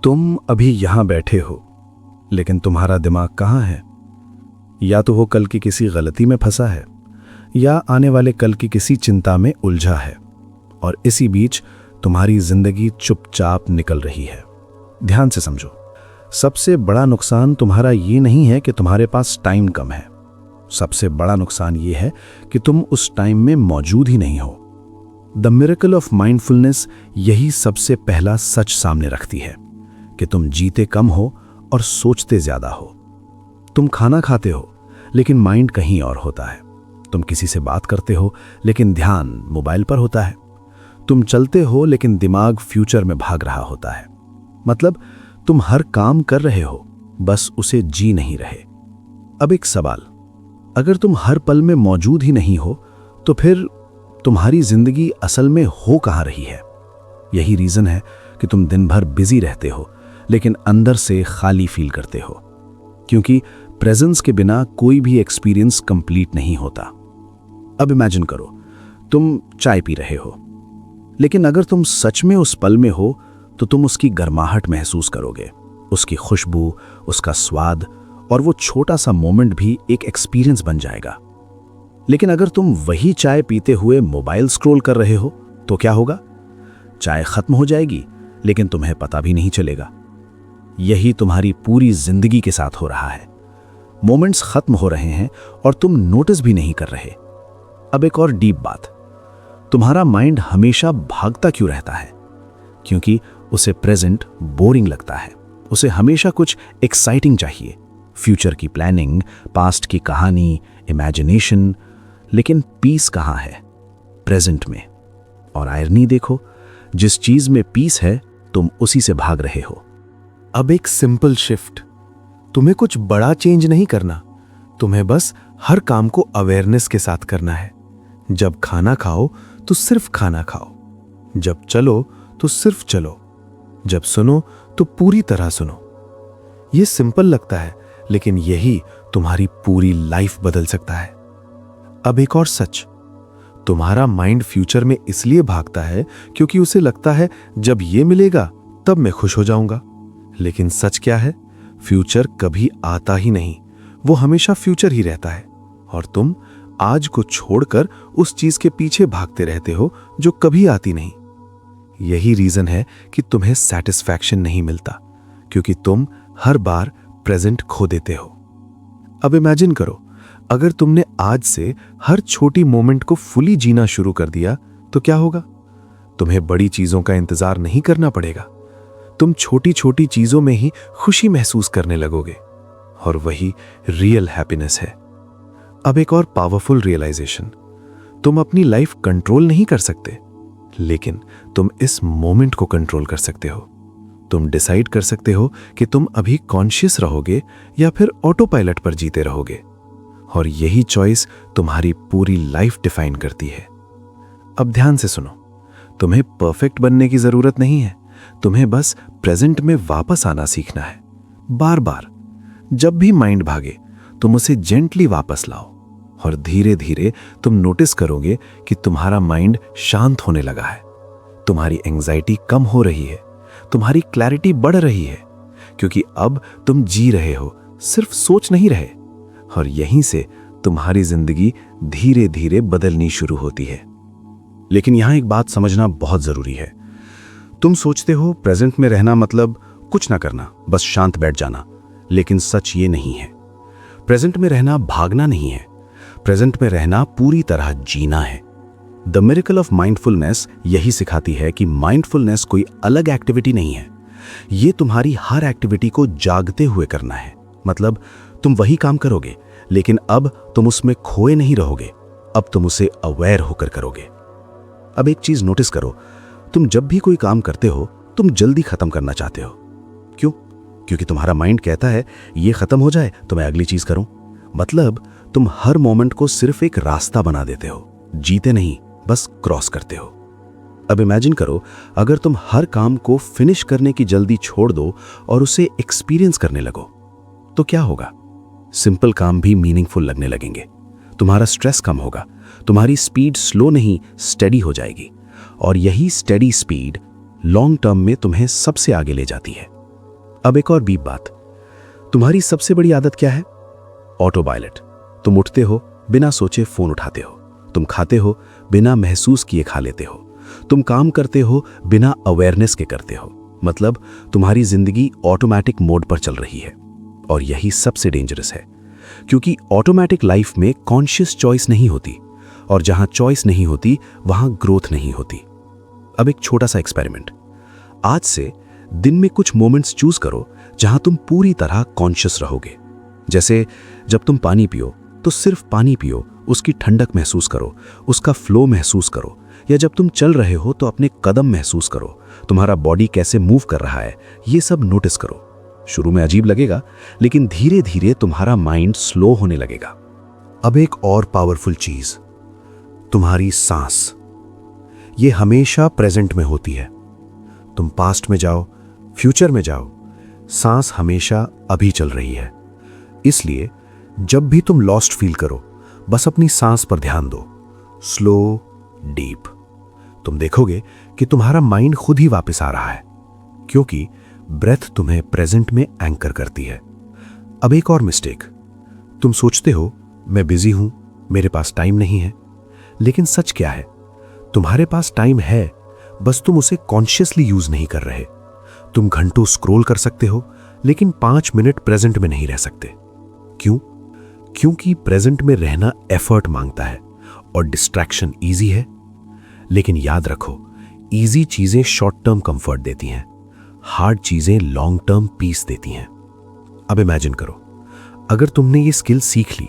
तुम अभी यहां बैठे हो, लेकिन तुम्हारा दिमाग कहाँ है? या तो वो कल की किसी गलती में फंसा है, या आने वाले कल की किसी चिंता में उलझा है, और इसी बीच तुम्हारी जिंदगी चुपचाप निकल रही है। ध्यान से समझो, सबसे बड़ा नुकसान तुम्हारा ये नहीं है कि तुम्हारे पास टाइम कम है। सबसे बड़ा नुकसान ये है कि तुम उस टाइम में मौजूद ही नहीं हो। द मिरेकल ऑफ माइंडफुलनेस यही सबसे पहला सच सामने रखती है कि तुम जीते कम हो और सोचते ज्यादा हो। तुम खाना खाते हो, लेकिन माइंड कहीं और होता है। तुम किसी से बात करते हो, लेकिन ध्यान मोबाइल पर होता है। तुम चलते हो, लेकिन दिमाग फ्यूचर में भाग रहा होता है। मतलब तुम हर काम कर रहे हो, बस उसे जी नहीं रहे। अब एक सवाल, अगर तुम हर पल में मौजूद ही नहीं हो, तो फिर तुम्हारी जिंदगी असल में हो कहां रही है? यही रीजन है कि तुम दिन भर बिजी रहते हो, लेकिन अंदर से खाली फील करते हो, क्योंकि प्रेजेंस के बिना कोई भी एक्सपीरियंस कंप्लीट नहीं होता। अब इमेजिन करो, तुम चाय पी रहे हो, लेकिन अगर तुम सच में उस पल में हो तो तुम उसकी गर्माहट महसूस करोगे, उसकी खुशबू, उसका स्वाद, और वो छोटा सा मोमेंट भी एक एक्सपीरियंस बन जाएगा। लेकिन अगर तुम वही चाय पीते हुए मोबाइल स्क्रॉल कर रहे हो तो क्या होगा? चाय खत्म हो जाएगी, लेकिन तुम्हें पता भी नहीं चलेगा। यही तुम्हारी पूरी जिंदगी के साथ हो रहा है। मोमेंट्स खत्म हो रहे हैं और तुम नोटिस भी नहीं कर रहे। अब एक और डीप बात, तुम्हारा माइंड हमेशा भागता क्यों रहता है? क्योंकि उसे प्रेजेंट बोरिंग लगता है। उसे हमेशा कुछ एक्साइटिंग चाहिए, फ्यूचर की प्लानिंग, पास्ट की कहानी, इमेजिनेशन। लेकिन पीस कहाँ है? प्रेजेंट में। और आयरनी देखो, जिस चीज में पीस है तुम उसी से भाग रहे हो। अब एक सिंपल शिफ्ट, तुम्हें कुछ बड़ा चेंज नहीं करना, तुम्हें बस हर काम को अवेयरनेस के साथ करना है। जब खाना खाओ तो सिर्फ खाना खाओ, जब चलो तो सिर्फ चलो, जब सुनो तो पूरी तरह सुनो। यह सिंपल लगता है, लेकिन यही तुम्हारी पूरी लाइफ बदल सकता है। अब एक और सच, तुम्हारा माइंड फ्यूचर में इसलिए भागता है क्योंकि उसे लगता है जब ये मिलेगा तब मैं खुश हो जाऊंगा। लेकिन सच क्या है? फ्यूचर कभी आता ही नहीं, वो हमेशा फ्यूचर ही रहता है, और तुम आज को छोड़कर उस चीज के पीछे भागते रहते हो जो कभी आती नहीं। यही रीजन है कि तुम्हें सैटिस्फैक्शन नहीं मिलता, क्योंकि तुम हर बार प्रेजेंट खो देते हो। अब इमेजिन करो, अगर तुमने आज से हर छोटी मोमेंट को फुली जीना शुरू कर दिया तो क्या होगा? तुम्हें बड़ी चीजों का इंतजार नहीं करना पड़ेगा। तुम छोटी छोटी चीजों में ही खुशी महसूस करने लगोगे, और वही रियल हैप्पीनेस है। अब एक और पावरफुल रियलाइजेशन, तुम अपनी लाइफ कंट्रोल नहीं कर सकते, लेकिन तुम इस मोमेंट को कंट्रोल कर सकते हो। तुम डिसाइड कर सकते हो कि तुम अभी कॉन्शियस रहोगे या फिर ऑटो पायलट पर जीते रहोगे, और यही चॉइस तुम्हारी पूरी लाइफ डिफाइन करती है। अब ध्यान से सुनो, तुम्हें परफेक्ट बनने की जरूरत नहीं है, तुम्हें बस प्रेजेंट में वापस आना सीखना है। बार बार जब भी माइंड भागे तुम उसे जेंटली वापस लाओ, और धीरे धीरे तुम नोटिस करोगे कि तुम्हारा माइंड शांत होने लगा है, तुम्हारी एंजाइटी कम हो रही है, तुम्हारी क्लैरिटी बढ़ रही है, क्योंकि अब तुम जी रहे हो, सिर्फ सोच नहीं रहे। और यहीं से तुम्हारी जिंदगी धीरे धीरे बदलनी शुरू होती है। लेकिन यहां एक बात समझना बहुत जरूरी है। तुम सोचते हो प्रेजेंट में रहना मतलब कुछ ना करना, बस शांत बैठ जाना, लेकिन सच ये नहीं है। प्रेजेंट में रहना भागना नहीं है, प्रेजेंट में रहना पूरी तरह जीना है। द मिरेकल ऑफ माइंडफुलनेस यही सिखाती है कि माइंडफुलनेस कोई अलग एक्टिविटी नहीं है, ये तुम्हारी हर एक्टिविटी को जागते हुए करना है। मतलब तुम वही काम करोगे, लेकिन अब तुम उसमें खोए नहीं रहोगे, अब तुम उसे अवेयर होकर करोगे। अब एक चीज नोटिस करो, तुम जब भी कोई काम करते हो तुम जल्दी खत्म करना चाहते हो। क्यों? क्योंकि तुम्हारा माइंड कहता है ये खत्म हो जाए तो मैं अगली चीज करूं। मतलब तुम हर मोमेंट को सिर्फ एक रास्ता बना देते हो, जीते नहीं, बस क्रॉस करते हो। अब इमेजिन करो, अगर तुम हर काम को फिनिश करने की जल्दी छोड़ दो और उसे एक्सपीरियंस करने लगो, तो क्या होगा? सिंपल काम भी मीनिंगफुल लगने लगेंगे, तुम्हारा स्ट्रेस कम होगा, तुम्हारी स्पीड स्लो नहीं स्टेडी हो जाएगी, और यही स्टेडी स्पीड लॉन्ग टर्म में तुम्हें सबसे आगे ले जाती है। अब एक और डीप बात, तुम्हारी सबसे बड़ी आदत क्या है? Auto pilot. तुम उठते हो, बिना सोचे फोन उठाते हो। तुम खाते हो, बिना महसूस किए खा लेते हो। तुम काम करते हो, बिना अवेयरनेस के करते हो। मतलब तुम्हारी जिंदगी ऑटोमेटिक मोड पर चल रही है। और यही सबसे डेंजरस है, क्योंकि ऑटोमेटिक लाइफ में कॉन्शियस चॉइस नहीं होती, और जहां चॉइस नहीं होती वहां ग्रोथ नहीं होती। अब एक छोटा सा एक्सपेरिमेंट। आज से दिन में कुछ मोमेंट्स चूज करो जहां तुम पूरी तरह कॉन्शियस रहोगे। जैसे जब तुम पानी पियो तो सिर्फ पानी पियो, उसकी ठंडक महसूस करो, उसका फ्लो महसूस करो। या जब तुम चल रहे हो तो अपने कदम महसूस करो, तुम्हारा बॉडी कैसे मूव कर रहा है, ये सब नोटिस करो। शुरू में अजीब लगेगा, लेकिन धीरे धीरे तुम्हारा माइंड स्लो होने लगेगा। अब एक और पावरफुल चीज, तुम्हारी सांस। ये हमेशा प्रेजेंट में होती है। तुम पास्ट में जाओ, फ्यूचर में जाओ, सांस हमेशा अभी चल रही है। इसलिए जब भी तुम लॉस्ट फील करो, बस अपनी सांस पर ध्यान दो, स्लो, डीप। तुम देखोगे कि तुम्हारा माइंड खुद ही वापस आ रहा है, क्योंकि ब्रेथ तुम्हें प्रेजेंट में एंकर करती है। अब एक और मिस्टेक, तुम सोचते हो मैं बिजी हूं, मेरे पास टाइम नहीं है। लेकिन सच क्या है? तुम्हारे पास टाइम है, बस तुम उसे कॉन्शियसली यूज नहीं कर रहे। तुम घंटों स्क्रॉल कर सकते हो, लेकिन 5 मिनट प्रेजेंट में नहीं रह सकते। क्यों? क्योंकि प्रेजेंट में रहना एफर्ट मांगता है और डिस्ट्रैक्शन इजी है। लेकिन याद रखो, इजी चीजें शॉर्ट टर्म कंफर्ट देती हैं, हार्ड चीजें लॉन्ग टर्म पीस देती हैं। अब इमेजिन करो, अगर तुमने ये स्किल सीख ली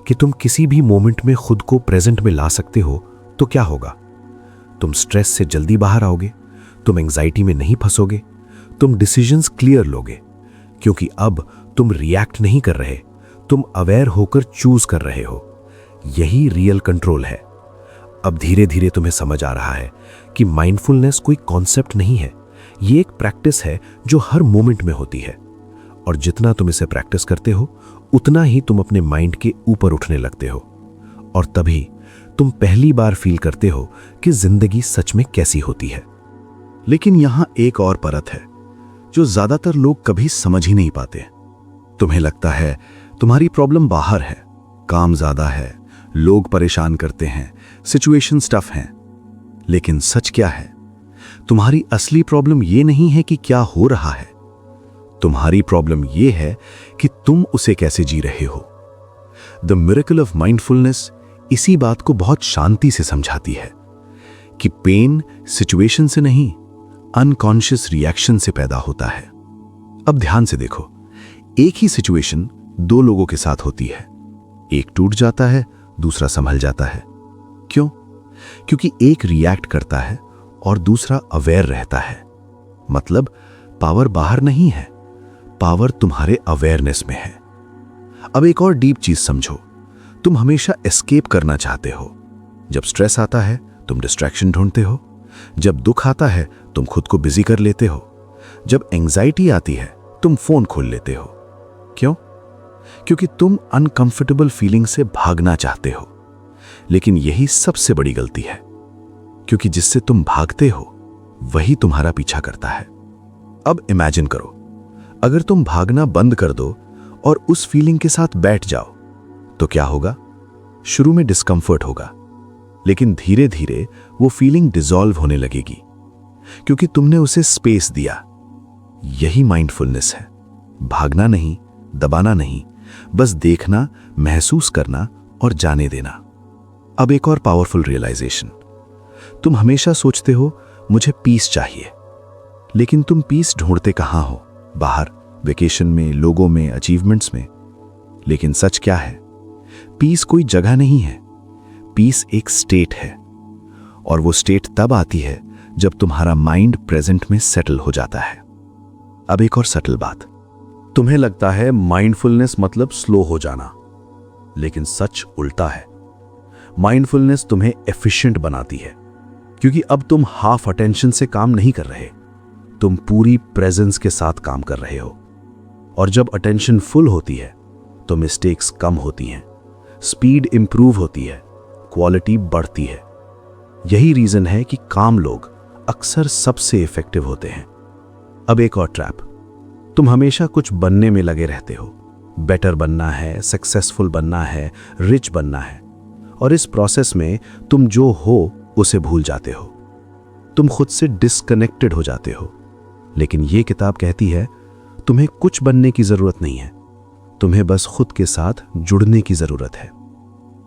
कि तुम किसी भी मोमेंट में खुद को प्रेजेंट में ला सकते हो, तो क्या होगा? तुम स्ट्रेस से जल्दी बाहर आओगे, तुम एंजाइटी में नहीं फंसोगे, तुम डिसीजंस क्लियर लोगे, क्योंकि अब तुम रिएक्ट नहीं कर रहे, तुम अवेयर होकर चूज कर रहे हो। यही रियल कंट्रोल है। अब धीरे धीरे तुम्हें समझ आ रहा है कि माइंडफुलनेस कोई कॉन्सेप्ट नहीं है, ये एक प्रैक्टिस है जो हर मोमेंट में होती है। और जितना तुम इसे प्रैक्टिस करते हो, उतना ही तुम अपने माइंड के ऊपर उठने लगते हो। और तभी तुम पहली बार फील करते हो कि जिंदगी सच में कैसी होती है। लेकिन यहां एक और परत है जो ज्यादातर लोग कभी समझ ही नहीं पाते। तुम्हें लगता है तुम्हारी प्रॉब्लम बाहर है, काम ज्यादा है, लोग परेशान करते हैं, सिचुएशन टफ है। लेकिन सच क्या है? तुम्हारी असली प्रॉब्लम ये नहीं है कि क्या हो रहा है, तुम्हारी प्रॉब्लम ये है कि तुम उसे कैसे जी रहे हो। द मिरेकल ऑफ माइंडफुलनेस इसी बात को बहुत शांति से समझाती है कि पेन सिचुएशन से नहीं, अनकॉन्शियस रिएक्शन से पैदा होता है। अब ध्यान से देखो, एक ही सिचुएशन 2 लोगों के साथ होती है। एक टूट जाता है, दूसरा संभल जाता है। क्यों? क्योंकि एक रिएक्ट करता है और दूसरा अवेयर रहता है। मतलब पावर बाहर नहीं है, पावर तुम्हारे अवेयरनेस में है। अब एक और डीप चीज समझो, तुम हमेशा एस्केप करना चाहते हो। जब स्ट्रेस आता है तुम डिस्ट्रैक्शन ढूंढते हो, जब दुख आता है तुम खुद को बिजी कर लेते हो, जब एंजाइटी आती है तुम फोन खोल लेते हो। क्यों? क्योंकि तुम अनकंफर्टेबल फीलिंग से भागना चाहते हो। लेकिन यही सबसे बड़ी गलती है, क्योंकि जिससे तुम भागते हो वही तुम्हारा पीछा करता है। अब इमेजिन करो, अगर तुम भागना बंद कर दो और उस फीलिंग के साथ बैठ जाओ, तो क्या होगा? शुरू में डिस्कंफर्ट होगा, लेकिन धीरे धीरे वो फीलिंग डिसॉल्व होने लगेगी, क्योंकि तुमने उसे स्पेस दिया। यही माइंडफुलनेस है, भागना नहीं, दबाना नहीं, बस देखना, महसूस करना और जाने देना। अब एक और पावरफुल रियलाइजेशन, तुम हमेशा सोचते हो मुझे पीस चाहिए, लेकिन तुम पीस ढूंढते कहां हो? बाहर, वेकेशन में, लोगों में, अचीवमेंट्स में। लेकिन सच क्या है? पीस कोई जगह नहीं है, पीस एक स्टेट है। और वो स्टेट तब आती है जब तुम्हारा माइंड प्रेजेंट में सेटल हो जाता है। अब एक और सटल बात, तुम्हें लगता है माइंडफुलनेस मतलब स्लो हो जाना, लेकिन सच उल्टा है। माइंडफुलनेस तुम्हें एफिशिएंट बनाती है, क्योंकि अब तुम हाफ अटेंशन से काम नहीं कर रहे, तुम पूरी प्रेजेंस के साथ काम कर रहे हो। और जब अटेंशन फुल होती है तो मिस्टेक्स कम होती हैं, स्पीड इंप्रूव होती है, क्वालिटी बढ़ती है। यही रीजन है कि काम लोग अक्सर सबसे इफेक्टिव होते हैं। अब एक और ट्रैप, तुम हमेशा कुछ बनने में लगे रहते हो। बेटर बनना है, सक्सेसफुल बनना है, रिच बनना है। और इस प्रोसेस में तुम जो हो उसे भूल जाते हो। तुम खुद से डिस्कनेक्टेड हो जाते हो। लेकिन ये किताब कहती है तुम्हें कुछ बनने की जरूरत नहीं है, तुम्हें बस खुद के साथ जुड़ने की जरूरत है।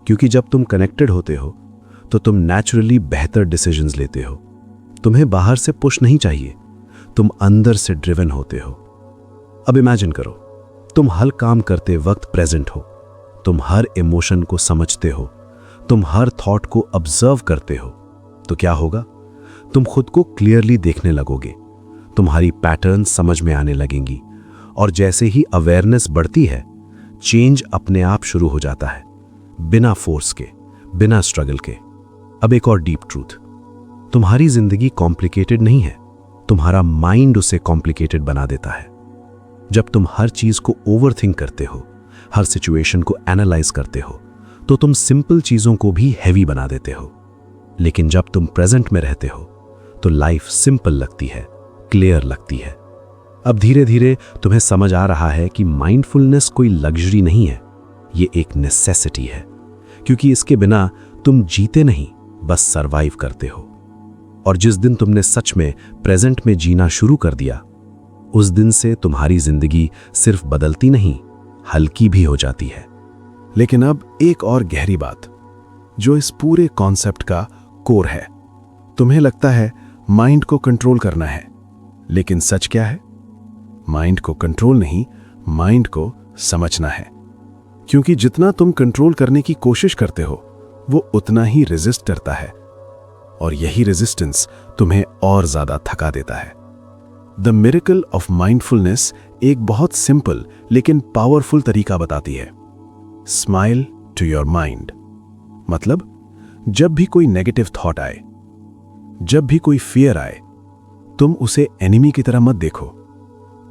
क्योंकि जब तुम कनेक्टेड होते हो तो तुम नेचुरली बेहतर डिसीजंस लेते हो। तुम्हें बाहर से पुश नहीं चाहिए, तुम अंदर से ड्रिवन होते हो। अब इमेजिन करो, तुम हर काम करते वक्त प्रेजेंट हो, तुम हर इमोशन को समझते हो, तुम हर थॉट को ऑब्जर्व करते हो। तो क्या होगा? तुम खुद को क्लियरली देखने लगोगे, तुम्हारी पैटर्न समझ में आने लगेंगी। और जैसे ही अवेयरनेस बढ़ती है, चेंज अपने आप शुरू हो जाता है, बिना फोर्स के, बिना स्ट्रगल के। अब एक और डीप ट्रूथ, तुम्हारी जिंदगी कॉम्प्लिकेटेड नहीं है, तुम्हारा माइंड उसे कॉम्प्लिकेटेड बना देता है। जब तुम हर चीज को ओवरथिंक करते हो, हर सिचुएशन को एनालाइज करते हो, तो तुम सिंपल चीजों को भी हैवी बना देते हो। लेकिन जब तुम प्रेजेंट में रहते हो तो लाइफ सिंपल लगती है, क्लियर लगती है। अब धीरे धीरे तुम्हें समझ आ रहा है कि माइंडफुलनेस कोई लग्जरी नहीं है, ये एक नेसेसिटी है। क्योंकि इसके बिना तुम जीते नहीं, बस सरवाइव करते हो। और जिस दिन तुमने सच में प्रेजेंट में जीना शुरू कर दिया, उस दिन से तुम्हारी जिंदगी सिर्फ बदलती नहीं, हल्की भी हो जाती है। लेकिन अब एक और गहरी बात, जो इस पूरे कॉन्सेप्ट का कोर है। तुम्हें लगता है माइंड को कंट्रोल करना है, लेकिन सच क्या है? माइंड को कंट्रोल नहीं, माइंड को समझना है। क्योंकि जितना तुम कंट्रोल करने की कोशिश करते हो, वो उतना ही रेजिस्ट करता है। और यही रेजिस्टेंस तुम्हें और ज्यादा थका देता है। द मिरेकल ऑफ माइंडफुलनेस एक बहुत सिंपल लेकिन पावरफुल तरीका बताती है। Smile to your mind. मतलब जब भी कोई नेगेटिव थॉट आए, जब भी कोई फियर आए, तुम उसे एनिमी की तरह मत देखो,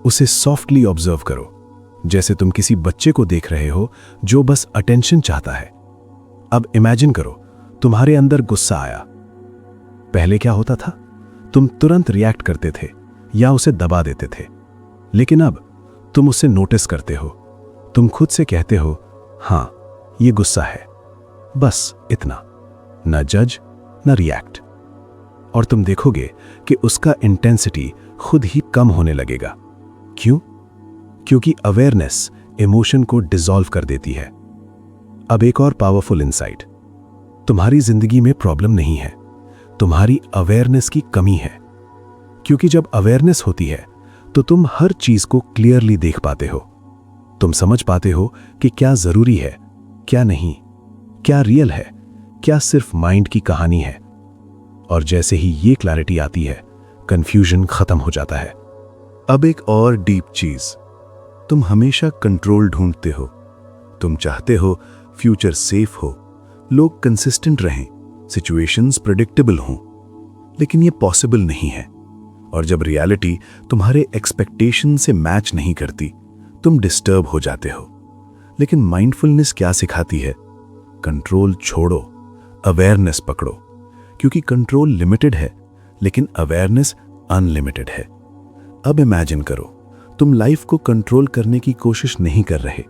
उसे सॉफ्टली ऑब्जर्व करो, जैसे तुम किसी बच्चे को देख रहे हो जो बस अटेंशन चाहता है। अब इमेजिन करो, तुम्हारे अंदर गुस्सा आया। पहले क्या होता था? तुम तुरंत रिएक्ट करते थे या उसे दबा देते थे। लेकिन अब तुम उसे नोटिस करते हो, तुम खुद से कहते हो, हाँ ये गुस्सा है, बस इतना, न जज न रिएक्ट। और तुम देखोगे कि उसका इंटेंसिटी खुद ही कम होने लगेगा। क्यों? क्योंकि अवेयरनेस इमोशन को डिसॉल्व कर देती है। अब एक और पावरफुल इनसाइट, तुम्हारी जिंदगी में प्रॉब्लम नहीं है, तुम्हारी अवेयरनेस की कमी है। क्योंकि जब अवेयरनेस होती है तो तुम हर चीज को क्लियरली देख पाते हो। तुम समझ पाते हो कि क्या जरूरी है, क्या नहीं, क्या रियल है, क्या सिर्फ माइंड की कहानी है। और जैसे ही ये क्लैरिटी आती है, कंफ्यूजन खत्म हो जाता है। अब एक और डीप चीज, तुम हमेशा कंट्रोल ढूंढते हो। तुम चाहते हो फ्यूचर सेफ हो, लोग कंसिस्टेंट रहें, सिचुएशंस प्रेडिक्टेबल हों। लेकिन ये पॉसिबल नहीं है। और जब रियलिटी तुम्हारे एक्सपेक्टेशन से मैच नहीं करती, तुम डिस्टर्ब हो जाते हो। लेकिन माइंडफुलनेस क्या सिखाती है? कंट्रोल छोड़ो, अवेयरनेस पकड़ो। क्योंकि कंट्रोल लिमिटेड है, लेकिन अवेयरनेस अनलिमिटेड है। अब इमेजिन करो, तुम लाइफ को कंट्रोल करने की कोशिश नहीं कर रहे,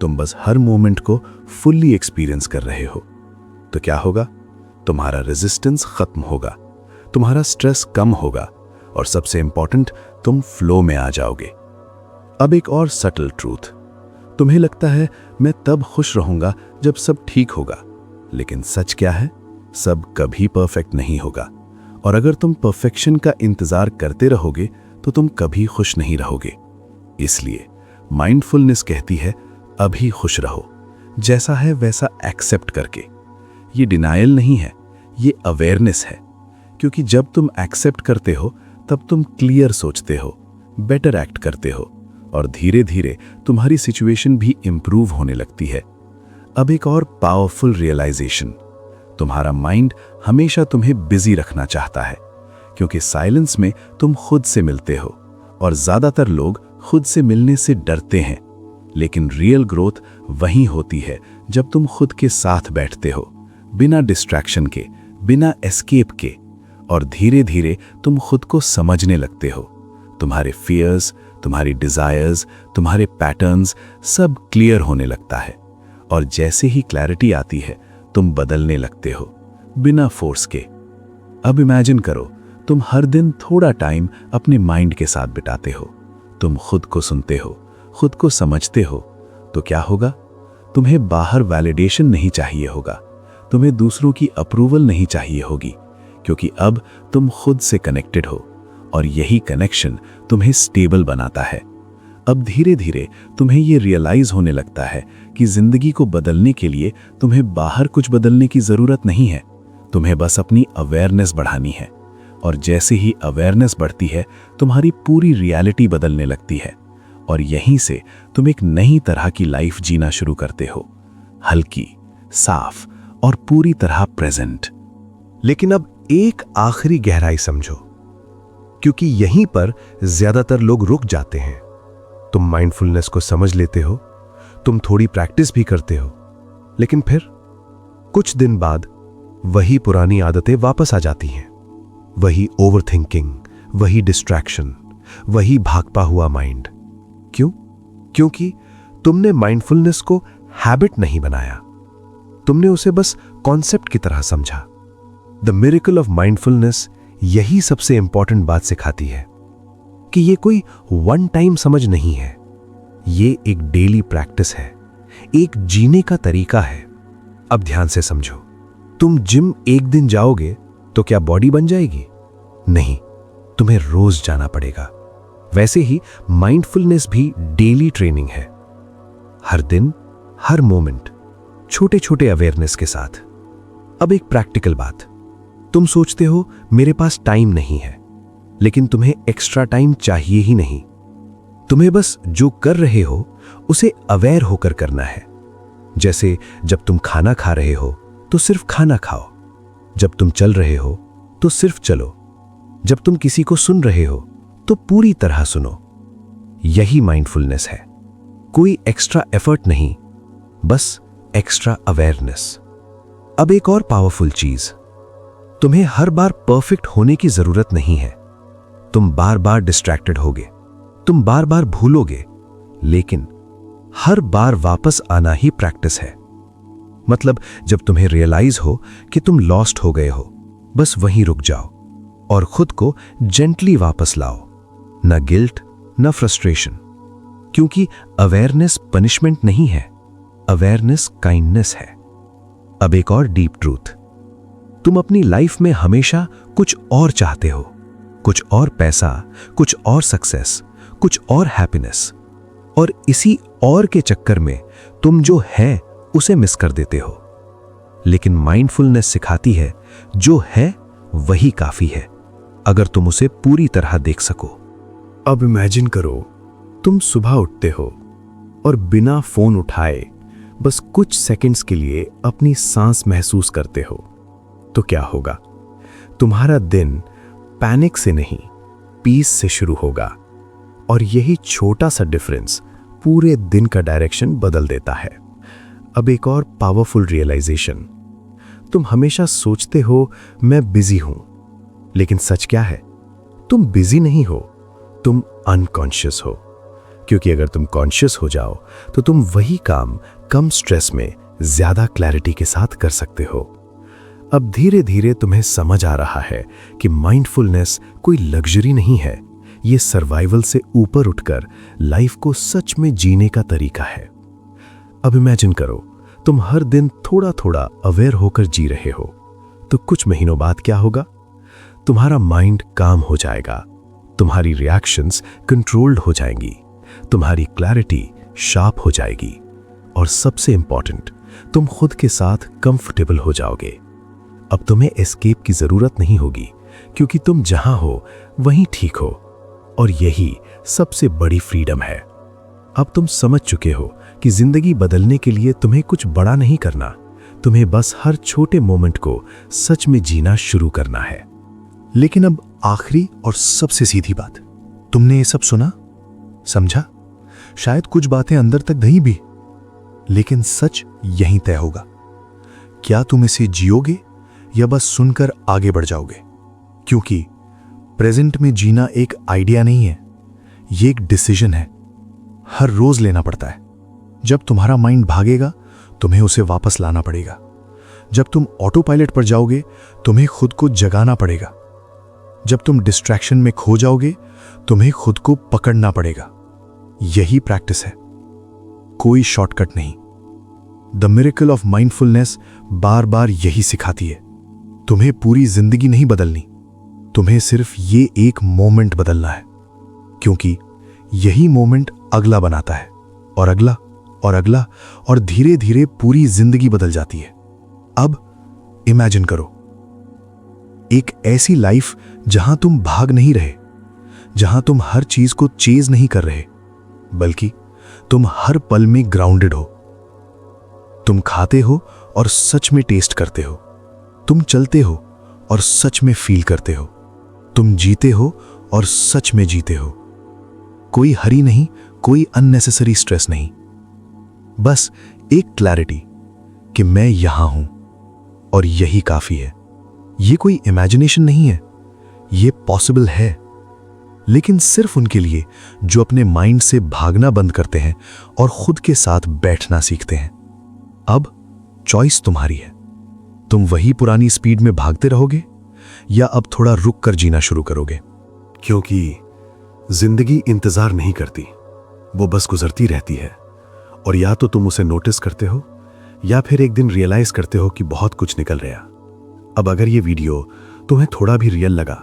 तुम बस हर मोमेंट को फुल्ली एक्सपीरियंस कर रहे हो। तो क्या होगा? तुम्हारा रेजिस्टेंस खत्म होगा, तुम्हारा स्ट्रेस कम होगा, और सबसे इंपॉर्टेंट, तुम फ्लो में आ जाओगे। अब एक और सटल ट्रूथ, तुम्हें लगता है मैं तब खुश रहूंगा जब सब ठीक होगा। लेकिन सच क्या है? सब कभी परफेक्ट नहीं होगा। और अगर तुम परफेक्शन का इंतजार करते रहोगे तो तुम कभी खुश नहीं रहोगे। इसलिए माइंडफुलनेस कहती है, अभी खुश रहो, जैसा है वैसा एक्सेप्ट करके। ये डिनायल नहीं है, ये अवेयरनेस है। क्योंकि जब तुम एक्सेप्ट करते हो तब तुम क्लियर सोचते हो, बेटर एक्ट करते हो, और धीरे धीरे तुम्हारी सिचुएशन भी इंप्रूव होने लगती है। अब एक और पावरफुल रियलाइजेशन, तुम्हारा माइंड हमेशा तुम्हें बिजी रखना चाहता है, क्योंकि साइलेंस में तुम खुद से मिलते हो, और ज्यादातर लोग खुद से मिलने से डरते हैं। लेकिन रियल ग्रोथ वहीं होती है जब तुम खुद के साथ बैठते हो, बिना डिस्ट्रैक्शन के, बिना एस्केप के, और धीरे धीरे तुम खुद को समझने लगते हो। तुम्हारे फियर्स, तुम्हारी डिजायर्स, तुम्हारे पैटर्न्स सब क्लियर होने लगता है। और जैसे ही क्लैरिटी आती है तुम बदलने लगते हो बिना फोर्स के। अब इमेजिन करो तुम हर दिन थोड़ा टाइम अपने माइंड के साथ बिताते हो, तुम खुद को सुनते हो, खुद को समझते हो। तो क्या होगा? तुम्हें बाहर वैलिडेशन नहीं चाहिए होगा, तुम्हें दूसरों की अप्रूवल नहीं चाहिए होगी, क्योंकि अब तुम खुद से कनेक्टेड हो और यही कनेक्शन तुम्हें स्टेबल बनाता है। अब धीरे धीरे तुम्हें ये रियलाइज होने लगता है कि जिंदगी को बदलने के लिए तुम्हें बाहर कुछ बदलने की जरूरत नहीं है, तुम्हें बस अपनी अवेयरनेस बढ़ानी है। और जैसे ही अवेयरनेस बढ़ती है तुम्हारी पूरी रियलिटी बदलने लगती है और यहीं से तुम एक नई तरह की लाइफ जीना शुरू करते हो, हल्की, साफ और पूरी तरह प्रेजेंट। लेकिन अब एक आखिरी गहराई समझो, क्योंकि यहीं पर ज्यादातर लोग रुक जाते हैं। तुम माइंडफुलनेस को समझ लेते हो, तुम थोड़ी प्रैक्टिस भी करते हो, लेकिन फिर कुछ दिन बाद वही पुरानी आदतें वापस आ जाती हैं। वही ओवरथिंकिंग, वही डिस्ट्रैक्शन, वही भागता हुआ माइंड। क्यों? क्योंकि तुमने माइंडफुलनेस को हैबिट नहीं बनाया, तुमने उसे बस कॉन्सेप्ट की तरह समझा। द मिरेकल ऑफ माइंडफुलनेस यही सबसे इंपॉर्टेंट बात सिखाती है कि ये कोई वन टाइम समझ नहीं है, ये एक डेली प्रैक्टिस है, एक जीने का तरीका है। अब ध्यान से समझो, तुम जिम एक दिन जाओगे तो क्या बॉडी बन जाएगी? नहीं, तुम्हें रोज जाना पड़ेगा। वैसे ही माइंडफुलनेस भी डेली ट्रेनिंग है, हर दिन, हर मोमेंट, छोटे छोटे अवेयरनेस के साथ। अब एक प्रैक्टिकल बात, तुम सोचते हो मेरे पास टाइम नहीं है, लेकिन तुम्हें एक्स्ट्रा टाइम चाहिए ही नहीं। तुम्हें बस जो कर रहे हो उसे अवेयर होकर करना है। जैसे जब तुम खाना खा रहे हो तो सिर्फ खाना खाओ, जब तुम चल रहे हो तो सिर्फ चलो, जब तुम किसी को सुन रहे हो तो पूरी तरह सुनो। यही माइंडफुलनेस है, कोई एक्स्ट्रा एफर्ट नहीं, बस एक्स्ट्रा अवेयरनेस। अब एक और पावरफुल चीज, तुम्हें हर बार परफेक्ट होने की जरूरत नहीं है। तुम बार बार डिस्ट्रैक्टेड होगे, तुम बार बार भूलोगे, लेकिन हर बार वापस आना ही प्रैक्टिस है। मतलब जब तुम्हें रियलाइज हो कि तुम लॉस्ट हो गए हो, बस वहीं रुक जाओ और खुद को जेंटली वापस लाओ। ना गिल्ट, ना फ्रस्ट्रेशन, क्योंकि अवेयरनेस पनिशमेंट नहीं है, अवेयरनेस काइंडनेस है। अब एक और डीप ट्रूथ, तुम अपनी लाइफ में हमेशा कुछ और चाहते हो, कुछ और पैसा, कुछ और सक्सेस, कुछ और हैप्पीनेस, और इसी और के चक्कर में तुम जो है उसे मिस कर देते हो। लेकिन माइंडफुलनेस सिखाती है जो है वही काफी है, अगर तुम उसे पूरी तरह देख सको। अब इमेजिन करो तुम सुबह उठते हो और बिना फोन उठाए बस कुछ सेकंड्स के लिए अपनी सांस महसूस करते हो, तो क्या होगा? तुम्हारा दिन पैनिक से नहीं, पीस से शुरू होगा। और यही छोटा सा डिफरेंस पूरे दिन का डायरेक्शन बदल देता है। अब एक और पावरफुल रियलाइजेशन, तुम हमेशा सोचते हो मैं बिजी हूं, लेकिन सच क्या है? तुम बिजी नहीं हो, तुम अनकॉन्शियस हो। क्योंकि अगर तुम कॉन्शियस हो जाओ तो तुम वही काम कम स्ट्रेस में ज्यादा क्लैरिटी के साथ कर सकते हो। अब धीरे धीरे तुम्हें समझ आ रहा है कि माइंडफुलनेस कोई लग्जरी नहीं है, ये सर्वाइवल से ऊपर उठकर लाइफ को सच में जीने का तरीका है। अब इमेजिन करो तुम हर दिन थोड़ा थोड़ा अवेयर होकर जी रहे हो, तो कुछ महीनों बाद क्या होगा? तुम्हारा माइंड काम हो जाएगा, तुम्हारी रिएक्शंस कंट्रोल्ड हो जाएंगी, तुम्हारी क्लैरिटी शार्प हो जाएगी, और सबसे इंपॉर्टेंट, तुम खुद के साथ कंफर्टेबल हो जाओगे। अब तुम्हें एस्केप की जरूरत नहीं होगी, क्योंकि तुम जहां हो वहीं ठीक हो, और यही सबसे बड़ी फ्रीडम है। अब तुम समझ चुके हो कि जिंदगी बदलने के लिए तुम्हें कुछ बड़ा नहीं करना, तुम्हें बस हर छोटे मोमेंट को सच में जीना शुरू करना है। लेकिन अब आखिरी और सबसे सीधी बात, तुमने ये सब सुना, समझा, शायद कुछ बातें अंदर तक नहीं भी, लेकिन सच यहीं तय होगा। क्या तुम इसे जियोगे या बस सुनकर आगे बढ़ जाओगे? क्योंकि प्रेजेंट में जीना एक आइडिया नहीं है, ये एक डिसीजन है, हर रोज लेना पड़ता है। जब तुम्हारा माइंड भागेगा तुम्हें उसे वापस लाना पड़ेगा। जब तुम ऑटो पायलट पर जाओगे तुम्हें खुद को जगाना पड़ेगा। जब तुम डिस्ट्रैक्शन में खो जाओगे तुम्हें खुद को पकड़ना पड़ेगा। यही प्रैक्टिस है, कोई शॉर्टकट नहीं। द मिरेकल ऑफ माइंडफुलनेस बार बार यही सिखाती है। तुम्हें पूरी जिंदगी नहीं बदलनी, तुम्हें सिर्फ ये एक मोमेंट बदलना है, क्योंकि यही मोमेंट अगला बनाता है और अगला और अगला, और धीरे धीरे पूरी जिंदगी बदल जाती है। अब इमेजिन करो एक ऐसी लाइफ जहां तुम भाग नहीं रहे, जहां तुम हर चीज को चेज नहीं कर रहे, बल्कि तुम हर पल में ग्राउंडेड हो। तुम खाते हो और सच में टेस्ट करते हो, तुम चलते हो और सच में फील करते हो, तुम जीते हो और सच में जीते हो। कोई हरी नहीं, कोई अननेसेसरी स्ट्रेस नहीं, बस एक क्लैरिटी कि मैं यहां हूं और यही काफी है। ये कोई इमेजिनेशन नहीं है, ये पॉसिबल है, लेकिन सिर्फ उनके लिए जो अपने माइंड से भागना बंद करते हैं और खुद के साथ बैठना सीखते हैं। अब चॉइस तुम्हारी है, तुम वही पुरानी स्पीड में भागते रहोगे या अब थोड़ा रुक कर जीना शुरू करोगे। क्योंकि जिंदगी इंतजार नहीं करती, वो बस गुजरती रहती है, और या तो तुम उसे नोटिस करते हो या फिर एक दिन रियलाइज करते हो कि बहुत कुछ निकल गया। अब अगर ये वीडियो तुम्हें थोड़ा भी रियल लगा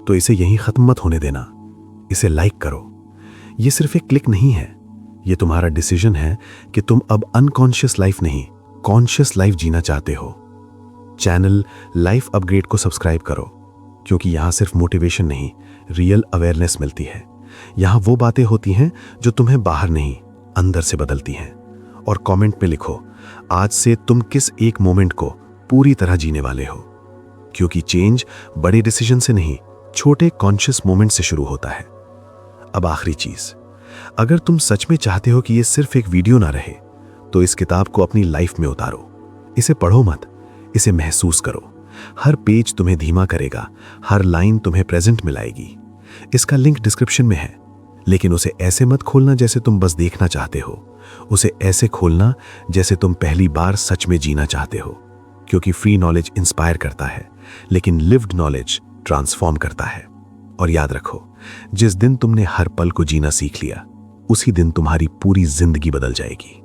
तो इसे यहीं खत्म मत होने देना, इसे लाइक करो। ये सिर्फ एक क्लिक नहीं है, ये तुम्हारा डिसीजन है कि तुम अब अनकॉन्शियस लाइफ नहीं, कॉन्शियस लाइफ जीना चाहते हो। चैनल लाइफ अपग्रेड को सब्सक्राइब करो, क्योंकि यहां सिर्फ मोटिवेशन नहीं, रियल अवेयरनेस मिलती है। यहां वो बातें होती हैं जो तुम्हें बाहर नहीं, अंदर से बदलती हैं। और कमेंट में लिखो आज से तुम किस एक मोमेंट को पूरी तरह जीने वाले हो, क्योंकि चेंज बड़े डिसीजन से नहीं, छोटे कॉन्शियस मोमेंट से शुरू होता है। अब आखिरी चीज, अगर तुम सच में चाहते हो कि ये सिर्फ एक वीडियो ना रहे, तो इस किताब को अपनी लाइफ में उतारो। इसे पढ़ो मत, इसे महसूस करो। हर पेज तुम्हें धीमा करेगा, हर लाइन तुम्हें प्रेजेंट में लाएगी। इसका लिंक डिस्क्रिप्शन में है, लेकिन उसे ऐसे मत खोलना जैसे तुम बस देखना चाहते हो, उसे ऐसे खोलना जैसे तुम पहली बार सच में जीना चाहते हो। क्योंकि फ्री नॉलेज इंस्पायर करता है, लेकिन लिव्ड नॉलेज ट्रांसफॉर्म करता है। और याद रखो, जिस दिन तुमने हर पल को जीना सीख लिया, उसी दिन तुम्हारी पूरी जिंदगी बदल जाएगी।